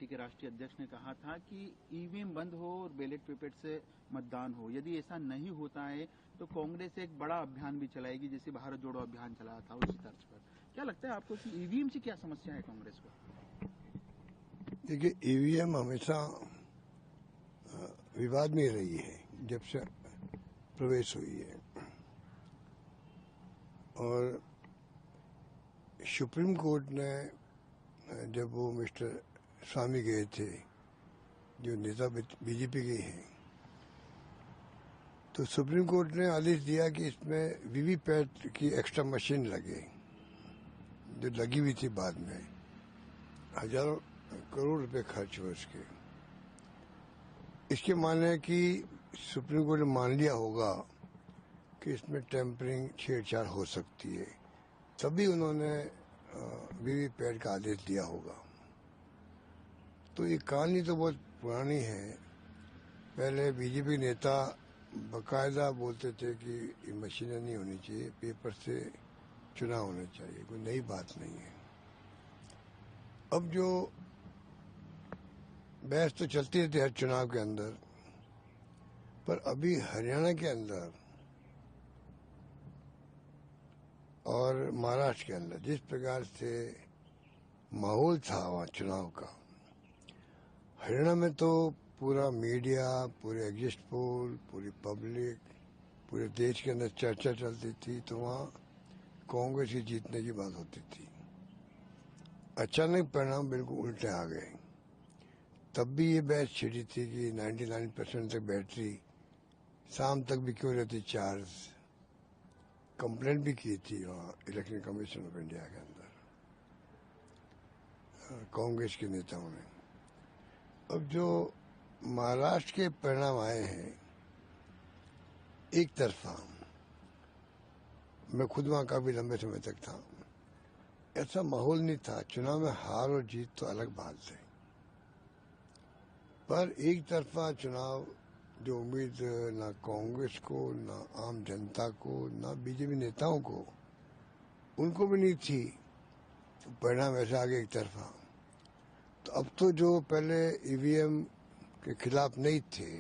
Party के राष्ट्रीय अध्यक्ष ने कहा था कि ईवीएम बंद हो और बैलेट पेपर से मतदान हो। यदि ऐसा नहीं होता है तो कांग्रेस एक बड़ा अभियान भी चलाएगी, जैसे भारत जोड़ो अभियान चलाया था उसी तर्ज पर। क्या लगता है आपको कि ईवीएम से क्या समस्या है कांग्रेस को? देखिए, ईवीएम हमेशा विवाद में रही है जब से प्रवेश हुई है, और सुप्रीम कोर्ट ने जब वो मिस्टर स्वामी गए थे, जो नेता बीजेपी के हैं, तो सुप्रीम कोर्ट ने आदेश दिया कि इसमें वीवीपैट की एक्स्ट्रा मशीन लगे, जो लगी हुई थी। बाद में हजारों करोड़ रुपए खर्च हुए उसके। इसके माने है कि सुप्रीम कोर्ट ने मान लिया होगा कि इसमें टेम्परिंग, छेड़छाड़ हो सकती है, तभी उन्होंने वीवीपैट का आदेश दिया होगा। तो ये कहानी तो बहुत पुरानी है। पहले बीजेपी नेता बकायदा बोलते थे कि ये मशीनें नहीं होनी चाहिए, पेपर से चुनाव होने चाहिए, कोई नई बात नहीं है। अब जो बहस तो चलती रहती है हर चुनाव के अंदर, पर अभी हरियाणा के अंदर और महाराष्ट्र के अंदर जिस प्रकार से माहौल था वहाँ चुनाव का, हरियाणा में तो पूरा मीडिया, पूरे एग्जिट पोल, पूरी पब्लिक, पूरे देश के अंदर चर्चा चलती थी, तो वहाँ कांग्रेस की जीतने की बात होती थी। अचानक परिणाम बिल्कुल उल्टे आ गए। तब भी ये बहस छिड़ी थी कि 99% तक बैटरी शाम तक भी क्यों रहती चार्ज। कंप्लेंट भी की थी वहाँ इलेक्शन कमीशन ऑफ इंडिया के अंदर कांग्रेस के नेताओं ने। अब जो महाराष्ट्र के परिणाम आए हैं, एक तरफा, मैं खुद वहां काफी लंबे समय तक था, ऐसा माहौल नहीं था। चुनाव में हार और जीत तो अलग बात है, पर एक तरफा चुनाव, जो उम्मीद ना कांग्रेस को, ना आम जनता को, ना बीजेपी नेताओं को, उनको भी नहीं थी, तो परिणाम ऐसा आ गया एक तरफा। तो अब तो जो पहले ईवीएम के खिलाफ नहीं थे,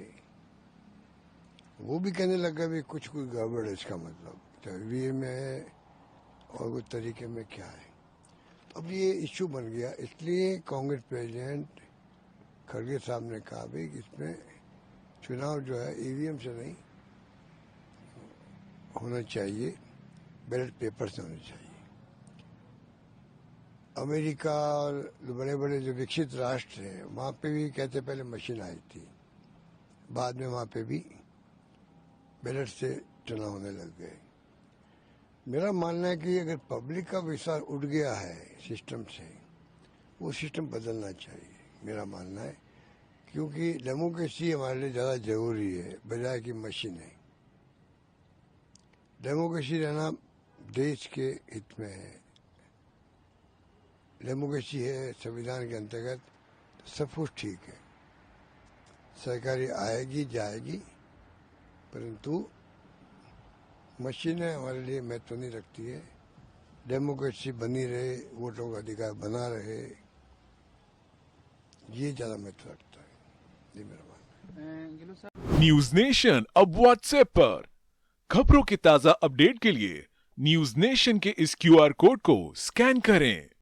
वो भी कहने लगा भी कुछ गड़बड़ है, इसका मतलब चाहे ईवीएम में है और वो तरीके में क्या है। तो अब ये इश्यू बन गया। इसलिए कांग्रेस प्रेसिडेंट खड़गे साहब ने कहा भी कि इसमें चुनाव जो है ईवीएम से नहीं होना चाहिए, बैलेट पेपर से होने चाहिए। अमेरिका और बड़े बड़े जो विकसित राष्ट्र हैं, वहां पे भी कहते पहले मशीन आई थी, बाद में वहां पे भी बैलेट से चुनाव होने लग गए। मेरा मानना है कि अगर पब्लिक का विश्वास उठ गया है सिस्टम से, वो सिस्टम बदलना चाहिए, मेरा मानना है। क्योंकि डेमोक्रेसी हमारे लिए ज्यादा जरूरी है बजाय कि मशीन है। डेमोक्रेसी रहना देश के हित में है। डेमोक्रेसी है संविधान के अंतर्गत, तो सब कुछ ठीक है। सरकारी आएगी जाएगी, परंतु मशीनें हमारे लिए महत्व नहीं रखती है। डेमोक्रेसी बनी रहे, वोटों का अधिकार बना रहे, ये ज्यादा महत्व रखता है। ये मेरा मानना है। न्यूज नेशन अब व्हाट्सएप पर खबरों के ताजा अपडेट के लिए न्यूज नेशन के इस क्यूआर कोड को स्कैन करें